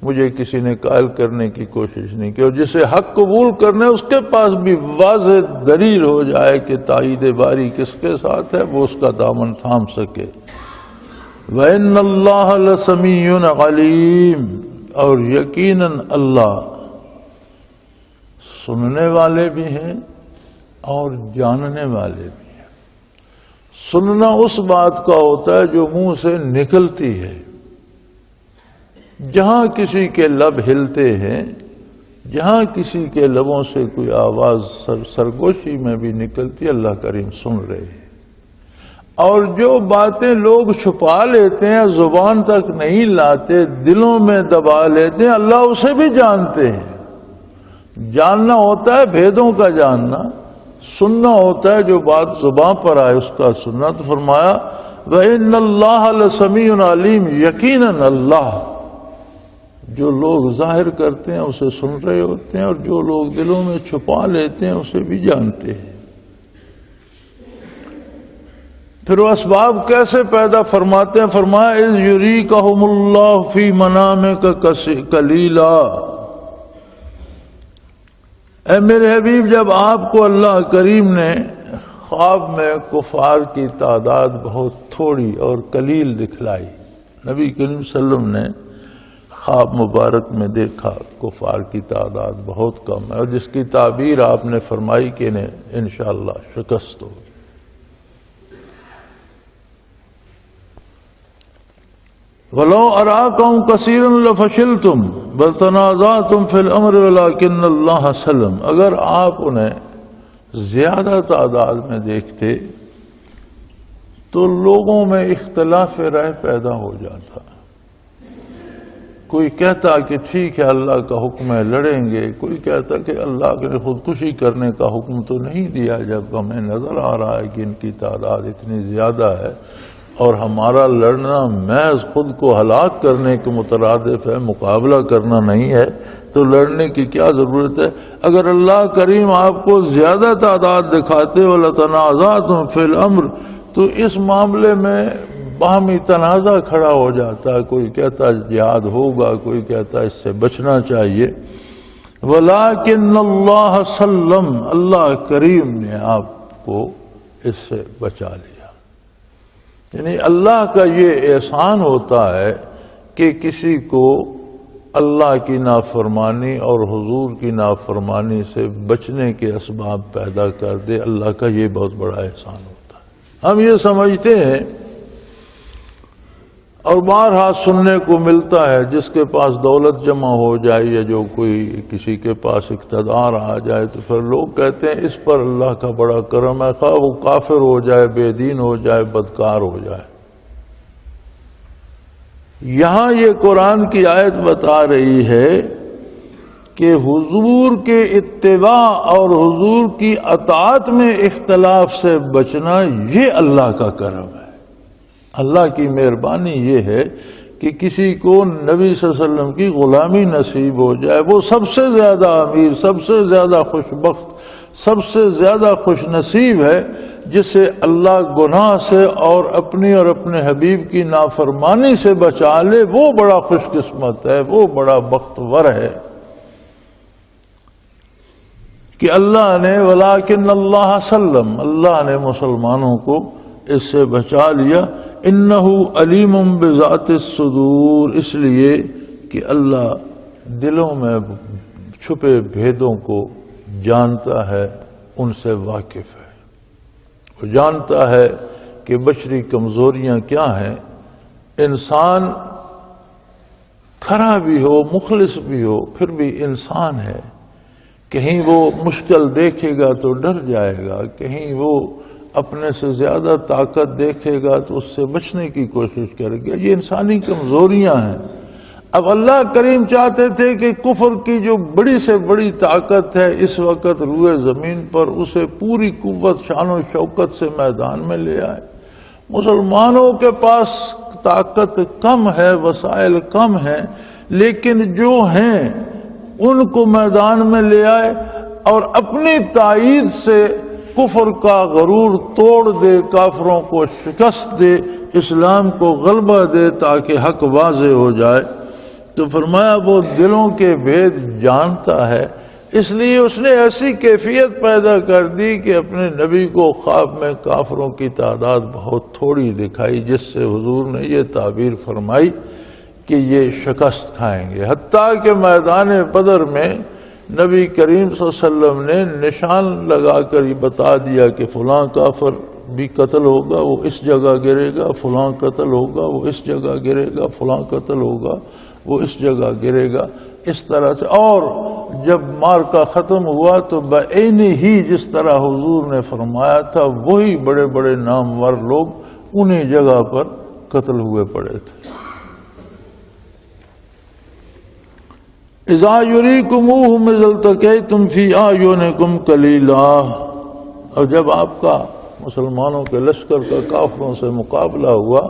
مجھے کسی نے قائل کرنے کی کوشش نہیں کی۔ اور جسے حق قبول کرنے اس کے پاس بھی واضح دلیل ہو جائے کہ تائید باری کس کے ساتھ ہے، وہ اس کا دامن تھام سکے۔ وَإِنَّ اللَّهَ لَسَمِيعٌ عَلِيمٌ، اور یقیناً اللہ سننے والے بھی ہیں اور جاننے والے بھی ہیں۔ سننا اس بات کا ہوتا ہے جو منہ سے نکلتی ہے، جہاں کسی کے لب ہلتے ہیں، جہاں کسی کے لبوں سے کوئی آواز سرگوشی میں بھی نکلتی، اللہ کریم سن رہے ہیں۔ اور جو باتیں لوگ چھپا لیتے ہیں، زبان تک نہیں لاتے، دلوں میں دبا لیتے ہیں، اللہ اسے بھی جانتے ہیں۔ جاننا ہوتا ہے بھیدوں کا جاننا، سننا ہوتا ہے جو بات زبان پر آئے اس کا سننا۔ تو فرمایا وَإِنَّ اللَّهَ لَسَمِيعٌ عَلِيمٌ، یقیناً اللہ جو لوگ ظاہر کرتے ہیں اسے سن رہے ہوتے ہیں، اور جو لوگ دلوں میں چھپا لیتے ہیں اسے بھی جانتے ہیں۔ پھر وہ اسباب کیسے پیدا فرماتے ہیں؟ فرمایا اِذْ يُرِيكَهُمُ اللَّهُ فِي مَنَامِكَ قَلِيلًا، اے میرے حبیب جب آپ کو اللہ کریم نے خواب میں کفار کی تعداد بہت تھوڑی اور قلیل دکھلائی، نبی کریم صلی اللہ علیہ وسلم نے خواب مبارک میں دیکھا کفار کی تعداد بہت کم ہے، اور جس کی تعبیر آپ نے فرمائی کہ انہیں انشاءاللہ شکست ہوگی۔ وَلَوْ أَرَاكُمْ كَثِيرًا لَفَشِلْتُمْ بَلْ تَنَازَعْتُمْ فِي الْأَمْرِ وَلَكِنَّ اللَّهَ سَلَمَ، اگر آپ انہیں زیادہ تعداد میں دیکھتے تو لوگوں میں اختلاف رائے پیدا ہو جاتا۔ کوئی کہتا کہ ٹھیک ہے اللہ کا حکم ہے لڑیں گے، کوئی کہتا کہ اللہ نے خودکشی کرنے کا حکم تو نہیں دیا جب ہمیں نظر آ رہا ہے کہ ان کی تعداد اتنی زیادہ ہے اور ہمارا لڑنا محض خود کو ہلاک کرنے کے مترادف ہے، مقابلہ کرنا نہیں ہے، تو لڑنے کی کیا ضرورت ہے؟ اگر اللہ کریم آپ کو زیادہ تعداد دکھاتے وَلَتَنَازَعْتُمْ فِي الْأَمْرِ، تو اس معاملے میں باہمی تنازع کھڑا ہو جاتا ہے، کوئی کہتا ہے جہاد ہوگا، کوئی کہتا ہے اس سے بچنا چاہیے۔ وَلَكِنَّ اللَّهَ سَلَّمَ، اللہ کریم نے آپ کو اس سے بچا لیا۔ یعنی اللہ کا یہ احسان ہوتا ہے کہ کسی کو اللہ کی نافرمانی اور حضور کی نافرمانی سے بچنے کے اسباب پیدا کر دے، اللہ کا یہ بہت بڑا احسان ہوتا ہے۔ ہم یہ سمجھتے ہیں اور بارہا سننے کو ملتا ہے، جس کے پاس دولت جمع ہو جائے یا جو کوئی کسی کے پاس اقتدار آ جائے تو پھر لوگ کہتے ہیں اس پر اللہ کا بڑا کرم ہے، خواہ وہ کافر ہو جائے، بے دین ہو جائے، بدکار ہو جائے۔ یہاں یہ قرآن کی آیت بتا رہی ہے کہ حضور کے اتباع اور حضور کی اطاعت میں اختلاف سے بچنا یہ اللہ کا کرم ہے۔ اللہ کی مہربانی یہ ہے کہ کسی کو نبی صلی اللہ علیہ وسلم کی غلامی نصیب ہو جائے، وہ سب سے زیادہ امیر، سب سے زیادہ خوش بخت، سب سے زیادہ خوش نصیب ہے جسے اللہ گناہ سے اور اپنے حبیب کی نافرمانی سے بچا لے، وہ بڑا خوش قسمت ہے، وہ بڑا بختور ہے کہ اللہ نے وَلَكِنَّ اللَّهَ سَلَّمَ، اللہ نے مسلمانوں کو اس سے بچا لیا۔ اِنَّهُ عَلِيمٌ بِذَاتِ الصُّدُورِ، اس لیے کہ اللہ دلوں میں چھپے بھیدوں کو جانتا ہے، ان سے واقف ہے۔ وہ جانتا ہے کہ بشری کمزوریاں کیا ہیں۔ انسان کھرا بھی ہو، مخلص بھی ہو، پھر بھی انسان ہے۔ کہیں وہ مشکل دیکھے گا تو ڈر جائے گا، کہیں وہ اپنے سے زیادہ طاقت دیکھے گا تو اس سے بچنے کی کوشش کرے گا۔ یہ انسانی کمزوریاں ہیں۔ اب اللہ کریم چاہتے تھے کہ کفر کی جو بڑی سے بڑی طاقت ہے اس وقت روئے زمین پر، اسے پوری قوت شان و شوکت سے میدان میں لے آئے۔ مسلمانوں کے پاس طاقت کم ہے، وسائل کم ہیں، لیکن جو ہیں ان کو میدان میں لے آئے۔ اور اپنی تائید سے کفر کا غرور توڑ دے، کافروں کو شکست دے، اسلام کو غلبہ دے تاکہ حق واضح ہو جائے۔ تو فرمایا وہ دلوں کے بھید جانتا ہے، اس لیے اس نے ایسی کیفیت پیدا کر دی کہ اپنے نبی کو خواب میں کافروں کی تعداد بہت تھوڑی دکھائی، جس سے حضور نے یہ تعبیر فرمائی کہ یہ شکست کھائیں گے۔ حتیٰ کہ میدان بدر میں نبی کریم صلی اللہ علیہ وسلم نے نشان لگا کر یہ بتا دیا کہ فلاں کافر بھی قتل ہوگا، وہ اس جگہ گرے گا، فلاں قتل ہوگا، وہ اس جگہ گرے گا، فلاں قتل ہوگا، وہ اس جگہ گرے گا، اس طرح سے۔ اور جب معرکہ ختم ہوا تو بعین ہی جس طرح حضور نے فرمایا تھا وہی بڑے بڑے نامور لوگ انہی جگہ پر قتل ہوئے پڑے تھے۔ اذا یریکموہم اذ التقیتم فی اعینکم قلیلا، اور جب آپ کا مسلمانوں کے لشکر کا کافروں سے مقابلہ ہوا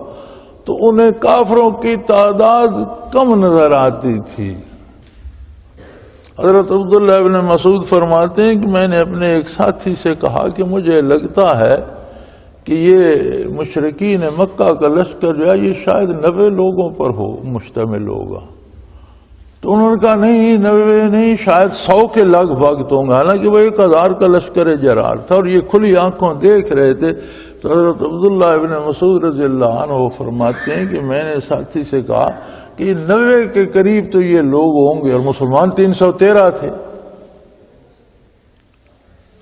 تو انہیں کافروں کی تعداد کم نظر آتی تھی۔ حضرت عبداللہ ابن مسعود فرماتے ہیں کہ میں نے اپنے ایک ساتھی سے کہا کہ مجھے لگتا ہے کہ یہ مشرکین مکہ کا لشکر جو ہے یہ شاید 90 لوگوں پر مشتمل ہوگا۔ تو انہوں نے کہا نہیں 90 نہیں، شاید 100 کے لگ بھگ تو ہوں گے، حالانکہ وہ 1000 کا لشکر جرار تھا اور یہ کھلی آنکھوں دیکھ رہے تھے۔ تو حضرت عبداللہ ابن مسعود رضی اللہ عنہ فرماتے ہیں کہ میں نے ساتھی سے کہا کہ 90 کے قریب تو یہ لوگ ہوں گے، اور مسلمان 313 تھے۔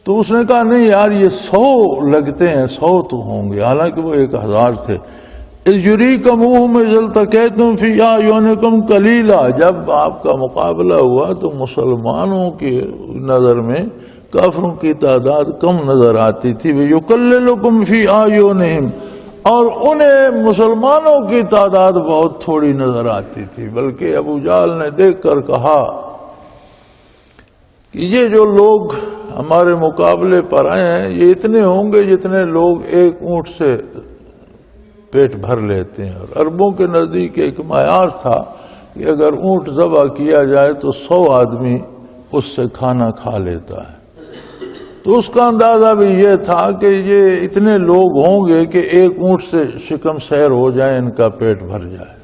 تو اس نے کہا نہیں یار یہ 100 لگتے ہیں، 100 تو ہوں گے، حالانکہ وہ 1000 تھے۔ اذ یریکموہم اذ التقیتم فی اعینکم قلیلا، جب آپ کا مقابلہ ہوا تو مسلمانوں کی نظر میں کافروں کی تعداد کم نظر آتی تھی۔ ویقللکم فی اعینہم، اور انہیں مسلمانوں کی تعداد بہت تھوڑی نظر آتی تھی۔ بلکہ ابو جہل نے دیکھ کر کہا کہ یہ جو لوگ ہمارے مقابلے پر آئے ہیں یہ اتنے ہوں گے جتنے لوگ ایک اونٹ سے پیٹ بھر لیتے ہیں، اور عربوں کے نزدیک ایک معیار تھا کہ اگر اونٹ ذبح کیا جائے تو 100 آدمی اس سے کھانا کھا لیتا ہے۔ تو اس کا اندازہ بھی یہ تھا کہ یہ اتنے لوگ ہوں گے کہ ایک اونٹ سے شکم سیر ہو جائے، ان کا پیٹ بھر جائے۔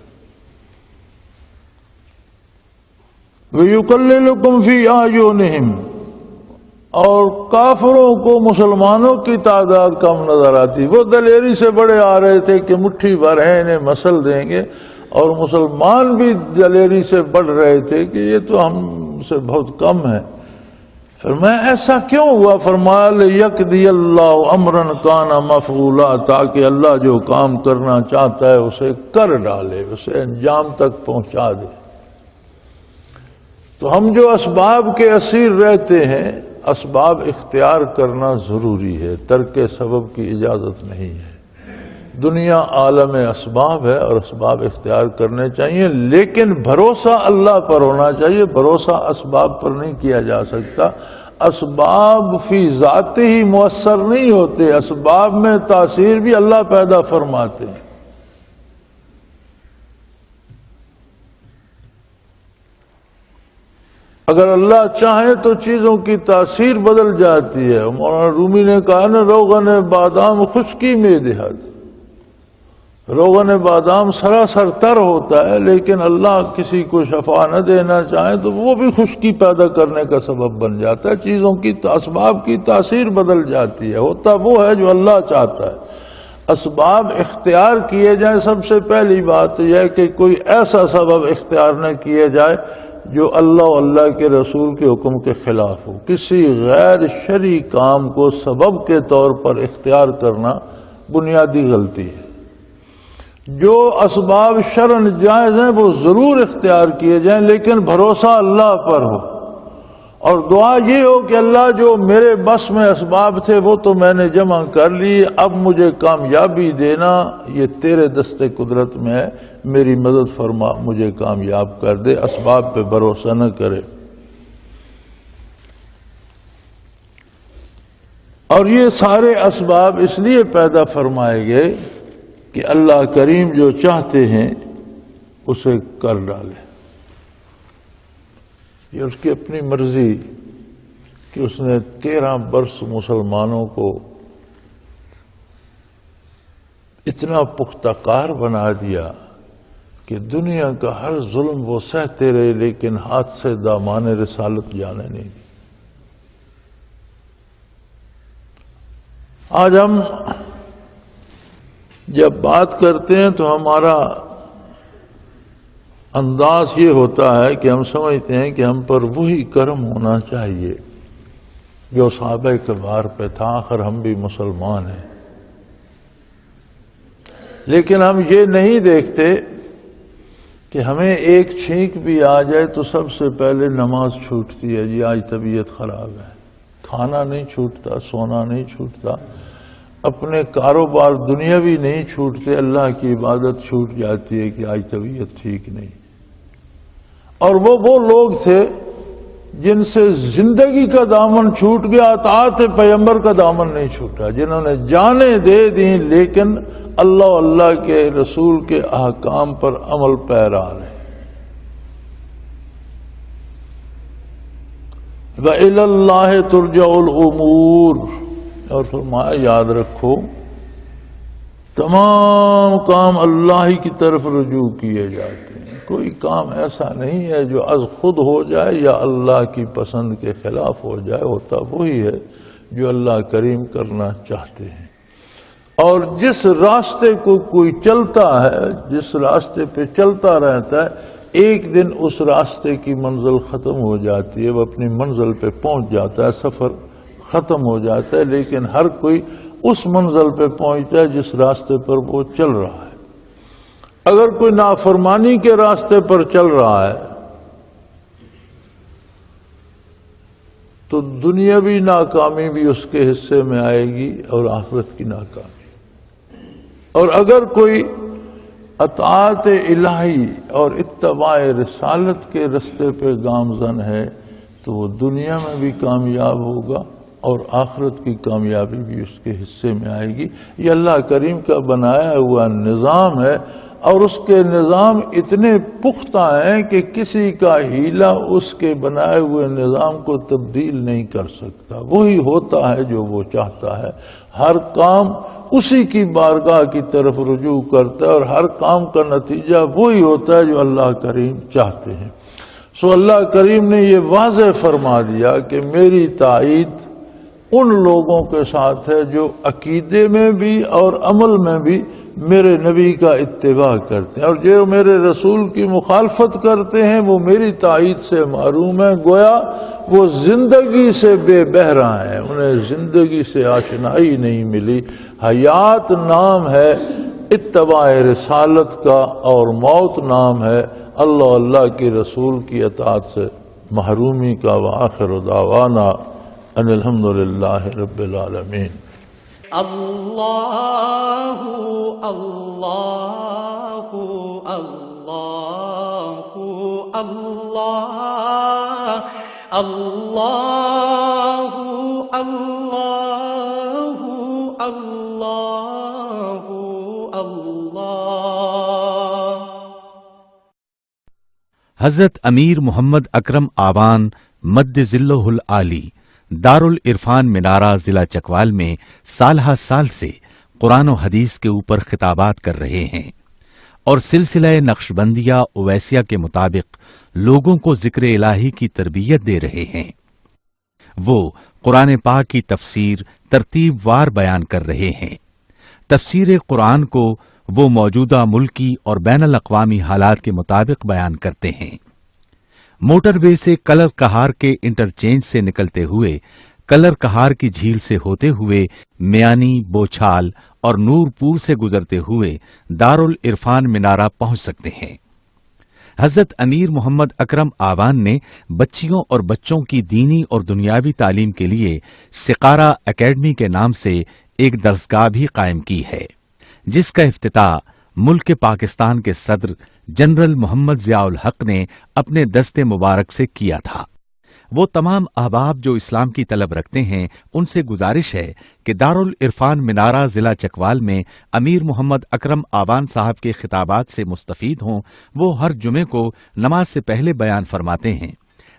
وَيُقَلِّلُكُمْ فِي أَعْيُنِهِمْ، اور کافروں کو مسلمانوں کی تعداد کم نظر آتی۔ وہ دلیری سے بڑے آ رہے تھے کہ مٹھی بھر ہے انہیں مسل دیں گے، اور مسلمان بھی دلیری سے بڑھ رہے تھے کہ یہ تو ہم سے بہت کم ہے۔ فرمایا ایسا کیوں ہوا؟ فرمایا لِيَقْضِيَ اللَّهُ أَمْرًا كَانَ مَفْعُولًا، تاکہ اللہ جو کام کرنا چاہتا ہے اسے کر ڈالے، اسے انجام تک پہنچا دے۔ تو ہم جو اسباب کے اسیر رہتے ہیں، اسباب اختیار کرنا ضروری ہے، ترک سبب کی اجازت نہیں ہے۔ دنیا عالم اسباب ہے اور اسباب اختیار کرنے چاہیے، لیکن بھروسہ اللہ پر ہونا چاہیے، بھروسہ اسباب پر نہیں کیا جا سکتا۔ اسباب فی ذات ہی مؤثر نہیں ہوتے، اسباب میں تاثیر بھی اللہ پیدا فرماتے ہیں۔ اگر اللہ چاہے تو چیزوں کی تاثیر بدل جاتی ہے۔ مولانا رومی نے کہا نا روغن بادام خشکی میں دہد، روغن بادام سراسر تر ہوتا ہے، لیکن اللہ کسی کو شفا نہ دینا چاہے تو وہ بھی خشکی پیدا کرنے کا سبب بن جاتا ہے۔ چیزوں کی اسباب کی تاثیر بدل جاتی ہے، ہوتا وہ ہے جو اللہ چاہتا ہے۔ اسباب اختیار کیے جائیں، سب سے پہلی بات یہ ہے کہ کوئی ایسا سبب اختیار نہ کیے جائے جو اللہ و اللہ کے رسول کے حکم کے خلاف ہو۔ کسی غیر شرعی کام کو سبب کے طور پر اختیار کرنا بنیادی غلطی ہے۔ جو اسباب شرعاً جائز ہیں وہ ضرور اختیار کیے جائیں، لیکن بھروسہ اللہ پر ہو، اور دعا یہ ہو کہ اللہ جو میرے بس میں اسباب تھے وہ تو میں نے جمع کر لی، اب مجھے کامیابی دینا یہ تیرے دست قدرت میں ہے، میری مدد فرما، مجھے کامیاب کر دے۔ اسباب پہ بھروسہ نہ کرے۔ اور یہ سارے اسباب اس لیے پیدا فرمائے گئے کہ اللہ کریم جو چاہتے ہیں اسے کر ڈالے، یہ اس کی اپنی مرضی کہ اس نے 13 برس مسلمانوں کو اتنا پختہ کار بنا دیا کہ دنیا کا ہر ظلم وہ سہتے رہے، لیکن ہاتھ سے دامان رسالت جانے نہیں دی۔ آج ہم جب بات کرتے ہیں تو ہمارا انداز یہ ہوتا ہے کہ ہم سمجھتے ہیں کہ ہم پر وہی کرم ہونا چاہیے جو صحابہ کبار پہ تھا، آخر ہم بھی مسلمان ہیں۔ لیکن ہم یہ نہیں دیکھتے کہ ہمیں ایک چھینک بھی آ جائے تو سب سے پہلے نماز چھوٹتی ہے، جی آج طبیعت خراب ہے۔ کھانا نہیں چھوٹتا، سونا نہیں چھوٹتا، اپنے کاروبار دنیاوی نہیں چھوٹتے، اللہ کی عبادت چھوٹ جاتی ہے کہ آج طبیعت ٹھیک نہیں۔ اور وہ لوگ تھے جن سے زندگی کا دامن چھوٹ گیا، اطاعت پیغمبر کا دامن نہیں چھوٹا، جنہوں نے جانیں دے دیں لیکن اللہ کے رسول کے احکام پر عمل پیرا رہے۔ وَإِلَى اللَّهِ تُرْجَعُ الْأُمُورُ، اور فرمایا یاد رکھو تمام کام اللہ ہی کی طرف رجوع کیے جاتے ہیں، کوئی کام ایسا نہیں ہے جو از خود ہو جائے یا اللہ کی پسند کے خلاف ہو جائے، ہوتا وہی ہے جو اللہ کریم کرنا چاہتے ہیں۔ اور جس راستے کو کوئی چلتا ہے، جس راستے پہ چلتا رہتا ہے، ایک دن اس راستے کی منزل ختم ہو جاتی ہے، وہ اپنی منزل پہ پہنچ جاتا ہے، سفر ختم ہو جاتا ہے، لیکن ہر کوئی اس منزل پہ پہنچتا ہے جس راستے پر وہ چل رہا ہے۔ اگر کوئی نافرمانی کے راستے پر چل رہا ہے تو دنیاوی ناکامی بھی اس کے حصے میں آئے گی اور آخرت کی ناکامی۔ اور اگر کوئی اطاعت الہی اور اتباع رسالت کے رستے پہ گامزن ہے تو وہ دنیا میں بھی کامیاب ہوگا اور آخرت کی کامیابی بھی اس کے حصے میں آئے گی۔ یہ اللہ کریم کا بنایا ہوا نظام ہے، اور اس کے نظام اتنے پختہ ہیں کہ کسی کا ہیلا اس کے بنائے ہوئے نظام کو تبدیل نہیں کر سکتا۔ وہی ہوتا ہے جو وہ چاہتا ہے، ہر کام اسی کی بارگاہ کی طرف رجوع کرتا ہے، اور ہر کام کا نتیجہ وہی ہوتا ہے جو اللہ کریم چاہتے ہیں۔ سو اللہ کریم نے یہ واضح فرما دیا کہ میری تائید ان لوگوں کے ساتھ ہے جو عقیدے میں بھی اور عمل میں بھی میرے نبی کا اتباع کرتے ہیں، اور جو میرے رسول کی مخالفت کرتے ہیں وہ میری تائید سے محروم ہیں، گویا وہ زندگی سے بے بہرا ہیں، انہیں زندگی سے آشنائی نہیں ملی۔ حیات نام ہے اتباع رسالت کا، اور موت نام ہے اللہ کے رسول کی اطاعت سے محرومی کا۔ وآخر دعوانا ان الحمدللہ رب العالمین۔ اللہ اللہ اللہ اللہ اللہ اللہ اللہ اللہ۔ حضرت امیر محمد اکرم آوان مد ظلہ العالی دارالعرفان منارہ ضلع چکوال میں سالہ سال سے قرآن و حدیث کے اوپر خطابات کر رہے ہیں اور سلسلہ نقشبندیہ اویسیہ کے مطابق لوگوں کو ذکر الہی کی تربیت دے رہے ہیں۔ وہ قرآن پاک کی تفسیر ترتیب وار بیان کر رہے ہیں۔ تفسیر قرآن کو وہ موجودہ ملکی اور بین الاقوامی حالات کے مطابق بیان کرتے ہیں۔ موٹر وے سے کلر کہار کے انٹرچینج سے نکلتے ہوئے، کلر کہار کی جھیل سے ہوتے ہوئے میانی، بوچھال اور نور پور سے گزرتے ہوئے دارالعرفان منارہ پہنچ سکتے ہیں۔ حضرت امیر محمد اکرم آوان نے بچیوں اور بچوں کی دینی اور دنیاوی تعلیم کے لیے سقارہ اکیڈمی کے نام سے ایک درسگاہ بھی قائم کی ہے، جس کا افتتاح ملک پاکستان کے صدر جنرل محمد ضیاء الحق نے اپنے دست مبارک سے کیا تھا۔ وہ تمام احباب جو اسلام کی طلب رکھتے ہیں ان سے گزارش ہے کہ دارالعرفان منارہ ضلع چکوال میں امیر محمد اکرم آوان صاحب کے خطابات سے مستفید ہوں۔ وہ ہر جمعے کو نماز سے پہلے بیان فرماتے ہیں۔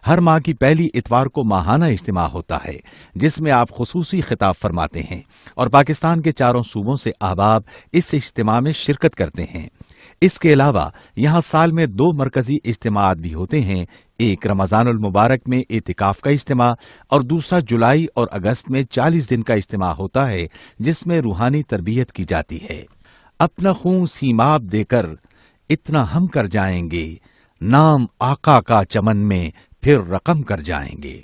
ہر ماہ کی پہلی اتوار کو ماہانہ اجتماع ہوتا ہے جس میں آپ خصوصی خطاب فرماتے ہیں اور پاکستان کے چاروں صوبوں سے احباب اس اجتماع میں شرکت کرتے ہیں۔ اس کے علاوہ یہاں سال میں 2 مرکزی اجتماعات بھی ہوتے ہیں، ایک رمضان المبارک میں اعتکاف کا اجتماع اور دوسرا جولائی اور اگست میں 40 دن کا اجتماع ہوتا ہے جس میں روحانی تربیت کی جاتی ہے۔ اپنا خون سیماب دے کر اتنا ہم کر جائیں گے، نام آقا کا چمن میں پھر رقم کر جائیں گے۔